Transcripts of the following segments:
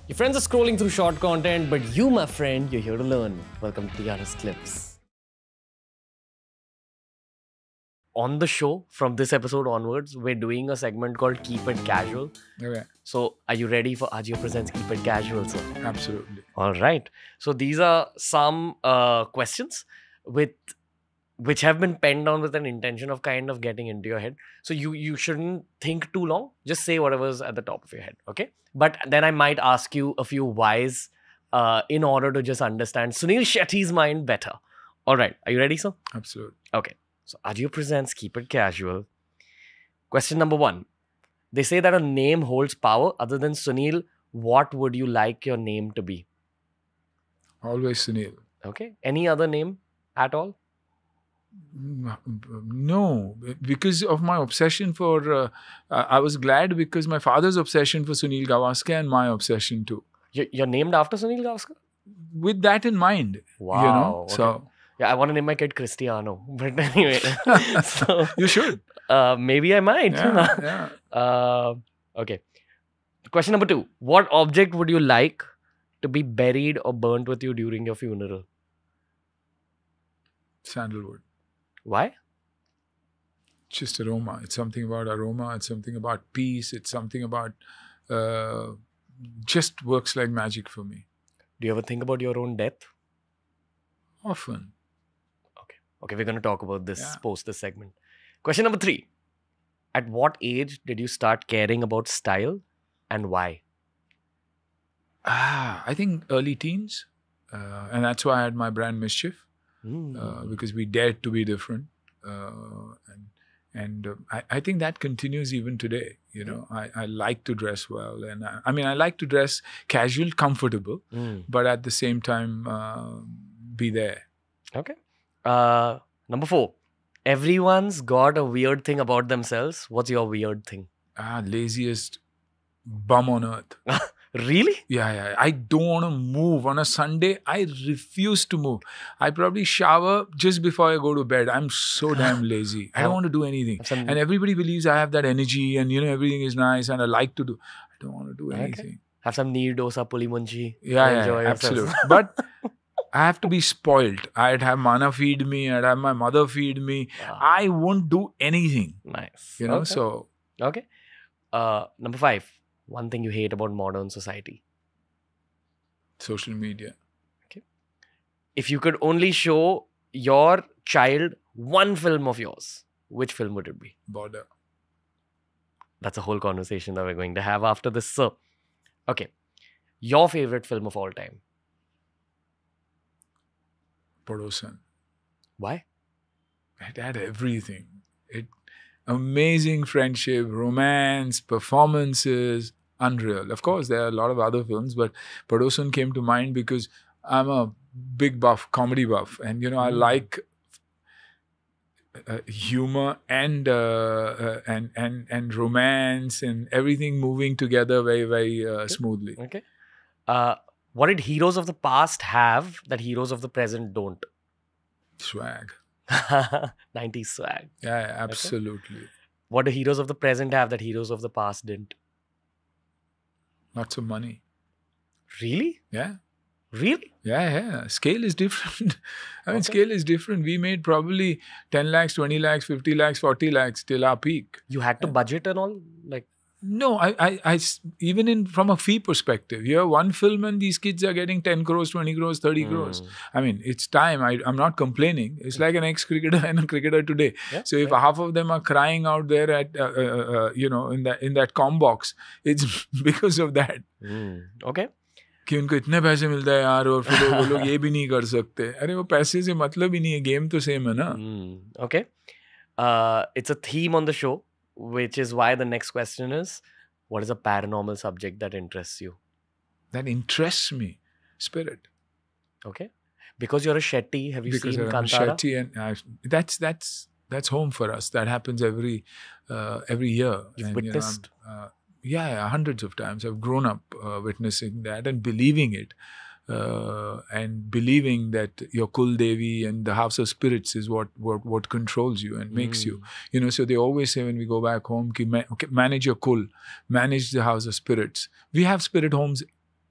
Your friends are scrolling through short content, but you, my friend, you're here to learn. Welcome to TRS Clips. On the show, from this episode onwards, we're doing a segment called Keep It Casual. Okay. So, are you ready for Ajio Presents Keep It Casual, sir? Absolutely. All right. So, these are some questions which have been penned down with an intention of kind of getting into your head. So you shouldn't think too long. Just say whatever's at the top of your head, okay? But then I might ask you a few whys in order to just understand Suniel Shetty's mind better. All right. Are you ready, sir? Absolutely. Okay. So Ajio presents Keep It Casual. Question number 1. They say that a name holds power. Other than Sunil, what would you like your name to be? Always Suniel. Okay. Any other name at all? No, because of my obsession for, I was glad because my father's obsession for Sunil Gavaskar and my obsession too. You're named after Sunil Gavaskar? With that in mind, Wow. you know, Okay. so. Yeah, I want to name my kid Cristiano. But anyway. So, you should. Maybe I might. Yeah. Okay. Question number 2. What object would you like to be buried or burnt with you during your funeral? Sandalwood. Why? Just aroma. It's something about aroma. It's something about peace. It's something about, just works like magic for me. Do you ever think about your own death? Often. Okay, we're going to talk about this Yeah. post this segment. Question number 3. At what age did you start caring about style and why? I think early teens. And that's why I had my brand Mischief. Because we dared to be different. I think that continues even today. You know, I like to dress well. And I like to dress casual, comfortable, but at the same time, be there. Okay. Number 4. Everyone's got a weird thing about themselves. What's your weird thing? Laziest bum on earth. Really? Yeah. I don't want to move. On a Sunday, I refuse to move. I probably shower just before I go to bed. I'm so damn lazy. I don't want to do anything. And everybody believes I have that energy and, you know, everything is nice and I like to do. I don't want to do anything. Have some neer dosa, puli munchi. Yeah, absolutely. But I have to be spoiled. I'd have Mana feed me. I'd have my mother feed me. Wow. I won't do anything. Nice. You know, Okay. so. Okay. Number 5. One thing you hate about modern society. Social media. Okay. If you could only show your child one film of yours, which film would it be? Border. That's a whole conversation that we're going to have after this, sir. Okay. Your favorite film of all time. Padosan. Why? It had everything. Amazing friendship, romance, performances, unreal. Of course, there are a lot of other films, but Padosan came to mind because I'm a big buff, comedy buff. And, you know, I like humor and romance and everything moving together very, very smoothly. Okay. What did heroes of the past have that heroes of the present don't? Swag. 90s swag. Yeah, absolutely. What do heroes of the present have that heroes of the past didn't? Lots of money. Really? Yeah. Really? Yeah. Scale is different. Scale is different. We made probably 10 lakhs, 20 lakhs, 50 lakhs, 40 lakhs till our peak. You had to budget and all? Like, no, I even from a fee perspective, here one film and these kids are getting 10 crores, 20 crores, 30 crores. I mean, it's time. I'm not complaining. It's like an ex-cricketer and a cricketer today. Yeah, so if half of them are crying out there at, in that com box, it's because of that. Okay. कि उनको इतने पैसे मिलते हैं यार और फिर वो लोग ये भी नहीं कर सकते. अरे वो पैसे से मतलब ही नहीं है. गेम तो सेम है ना. Okay. It's a theme on the show, which is why the next question is, what is a paranormal subject that interests you? That interests me. Spirit. Okay. Because you're a Shetty, have you because seen I'm Kantara? Shetty and that's home for us. That happens every year. You've witnessed? Yeah, hundreds of times. I've grown up witnessing that and believing it. And believing that your Kul Devi and the house of spirits is what controls you and makes you. You know, so they always say when we go back home, manage your Kul, manage the house of spirits. We have spirit homes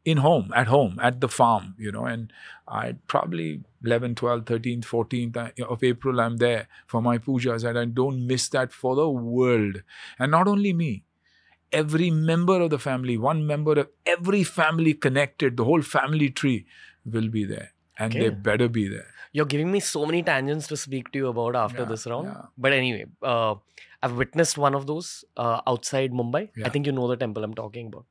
at home, at the farm, and I probably 11th, 12th, 13th, 14th of April, I'm there for my pujas, and I don't miss that for the world. And not only me, every member of the family, one member of every family connected, the whole family tree will be there. And they better be there. You're giving me so many tangents to speak to you about after this round. Yeah. But anyway, I've witnessed one of those outside Mumbai. Yeah. I think you know the temple I'm talking about.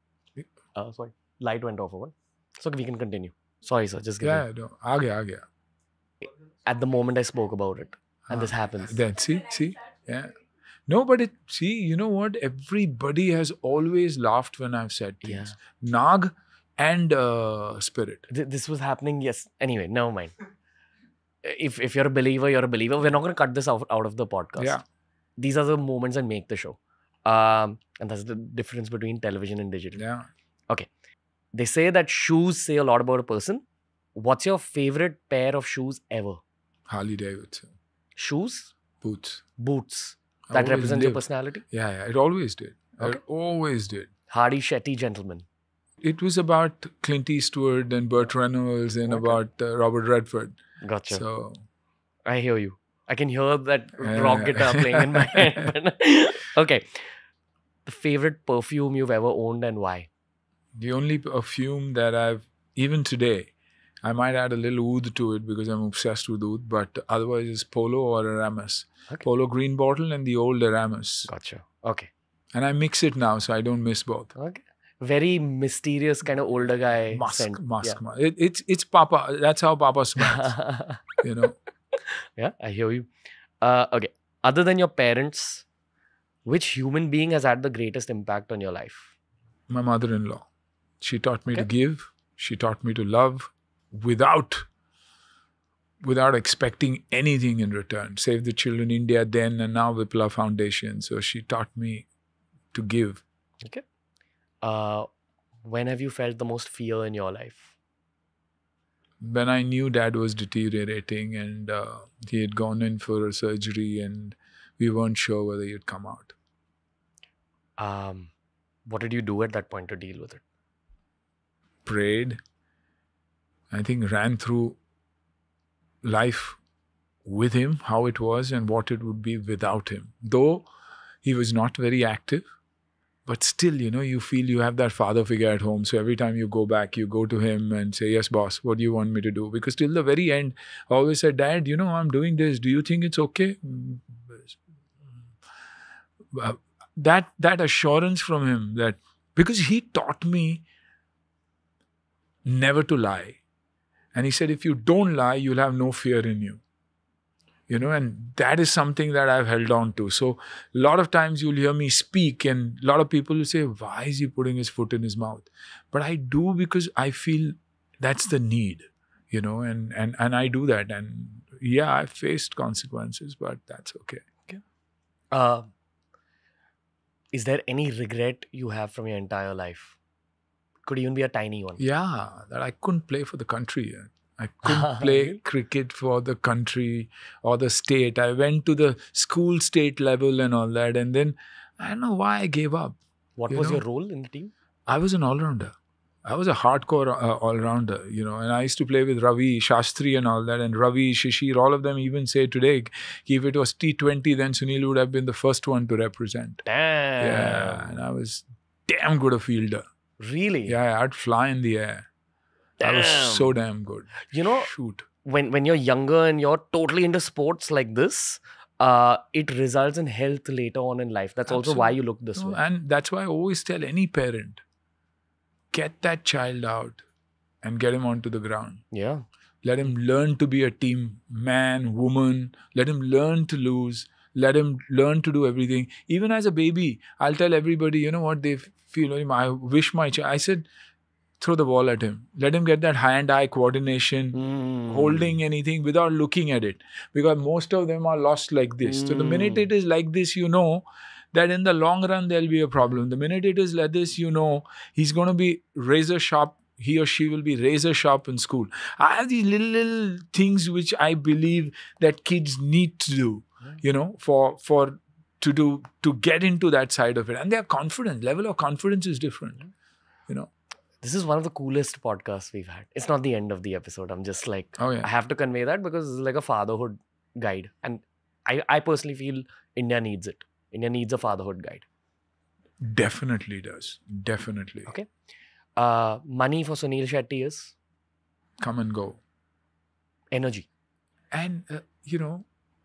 Sorry, light went off over. So we can continue. Sorry, sir. Just give me. No. Aa gaya. At the moment I spoke about it. And this happens. Then, see? Yeah. No, but you know what? Everybody has always laughed when I've said things. Yeah. Nag and spirit. This was happening, yes. Anyway, never mind. If you're a believer, you're a believer. We're not going to cut this out of the podcast. Yeah. These are the moments that make the show. And that's the difference between television and digital. Yeah. Okay. They say that shoes say a lot about a person. What's your favorite pair of shoes ever? Harley Davidson. Shoes? Boots. That represents your personality? Yeah. It always did. Okay. It always did. Hardy Shetty gentleman. It was about Clint Eastwood and Burt Reynolds and about Robert Redford. Gotcha. So, I hear you. I can hear that rock guitar playing in my head. Okay. The favorite perfume you've ever owned and why? The only perfume that even today, I might add a little oud to it because I'm obsessed with oud, but otherwise it's Polo or Aramis. Okay. Polo green bottle and the old Aramis. Gotcha. Okay. And I mix it now, so I don't miss both. Okay. Very mysterious kind of older guy scent. Musk. Yeah. It's Papa. That's how Papa smells. Yeah, I hear you. Okay. Other than your parents, which human being has had the greatest impact on your life? My mother-in-law. She taught me to give. She taught me to love without expecting anything in return. Save the Children India then and now Vipla Foundation. So she taught me to give. Okay. When have you felt the most fear in your life? When I knew Dad was deteriorating and he had gone in for a surgery and we weren't sure whether he'd come out. What did you do at that point to deal with it? Prayed. I think ran through life with him, how it was and what it would be without him. Though he was not very active, but still, you feel you have that father figure at home. So every time you go back, you go to him and say, yes, boss, what do you want me to do? Because till the very end, I always said, Dad, I'm doing this. Do you think it's okay? That assurance from him that, because he taught me never to lie. And he said, if you don't lie, you'll have no fear in you. And that is something that I've held on to. So a lot of times you'll hear me speak and a lot of people will say, why is he putting his foot in his mouth? But I do because I feel that's the need, and I do that. And yeah, I've faced consequences, but that's okay. Okay. Is there any regret you have from your entire life? Could even be a tiny one. Yeah, that I couldn't play for the country. I couldn't play cricket for the country or the state. I went to the school state level and all that. And then I don't know why I gave up. What was your role in the team? I was an all-rounder. I was a hardcore all-rounder, and I used to play with Ravi, Shastri and all that. And Ravi, Shishir, all of them even say today, if it was T20, then Sunil would have been the first one to represent. Damn. Yeah, and I was damn good a fielder. Really? Yeah, I'd fly in the air. Damn. I was so damn good. Shoot. When you're younger and you're totally into sports like this, it results in health later on in life. That's also why you look this way. And that's why I always tell any parent, get that child out and get him onto the ground. Yeah. Let him learn to be a team man, woman. Let him learn to lose. Let him learn to do everything. Even as a baby, I'll tell everybody, what they feel. I wish my child. I said, throw the ball at him. Let him get that hand-eye coordination, holding anything without looking at it. Because most of them are lost like this. So the minute it is like this, that in the long run, there'll be a problem. The minute it is like this, he's going to be razor sharp. He or she will be razor sharp in school. I have these little things which I believe that kids need to do, to get into that side of it. And their confidence, level of confidence is different, This is one of the coolest podcasts we've had. It's not the end of the episode. I'm just like, Oh yeah. I have to convey that because it's like a fatherhood guide. And I personally feel India needs it. India needs a fatherhood guide. Definitely does. Definitely. Okay. Money for Suniel Shetty is Come and go. energy. And,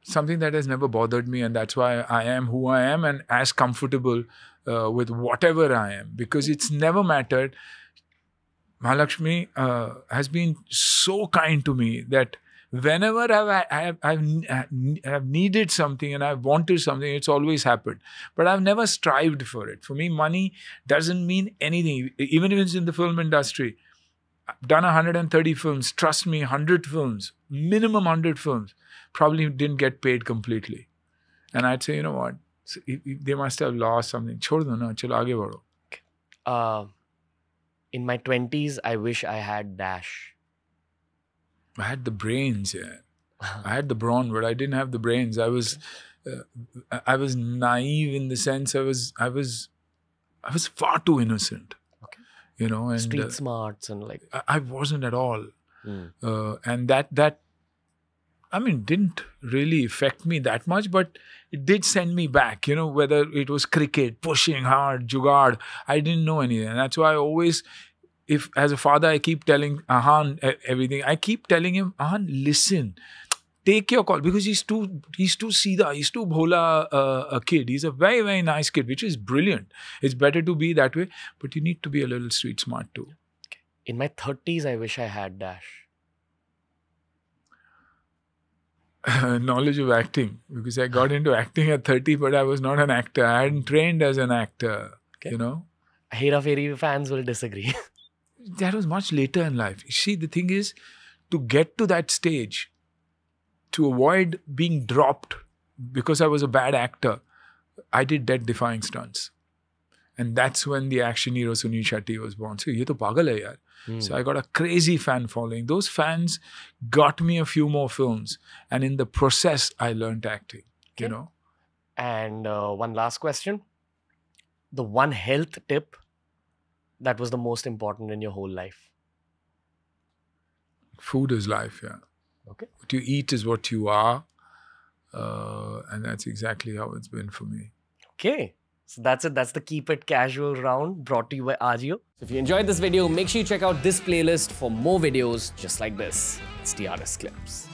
something that has never bothered me, and that's why I am who I am and as comfortable with whatever I am, because it's never mattered. Mahalakshmi has been so kind to me that whenever I've needed something and I've wanted something, it's always happened. But I've never strived for it. For me, money doesn't mean anything. Even if it's in the film industry, I've done 130 films. Trust me, 100 films, minimum 100 films, probably didn't get paid completely. And I'd say, you know what? They must have lost something. Chhod do na, chalo aage badho. In my 20s, I wish I had dash. I had the brains, yeah. I had the brawn, but I didn't have the brains. I was naive in the sense I was far too innocent. Okay. And Street smarts and like. I wasn't at all. And that didn't really affect me that much, but it did send me back, whether it was cricket, pushing hard, jugaad, I didn't know anything. And that's why I always, if as a father, I keep telling Ahan everything. I keep telling him, Ahan, listen, take your call, because he's too seedha, he's too bhola a kid. He's a very, very nice kid, which is brilliant. It's better to be that way, but you need to be a little street smart too. Okay. In my 30s, I wish I had dash. Knowledge of acting, because I got into acting at 30, but I was not an actor. I hadn't trained as an actor, Okay. Hera Fairy fans will disagree. That was much later in life. You see, the thing is, to get to that stage, to avoid being dropped because I was a bad actor, I did death-defying stunts. And that's when the action hero Suniel Shetty was born. So, ye to pagal hai yaar. So I got a crazy fan following. Those fans got me a few more films. And in the process, I learned acting, Okay. And one last question. The one health tip that was the most important in your whole life. Food is life, yeah. Okay. What you eat is what you are. And that's exactly how it's been for me. Okay. So that's it. That's the Keep It Casual round brought to you by Ajio. So if you enjoyed this video, make sure you check out this playlist for more videos just like this. It's TRS Clips.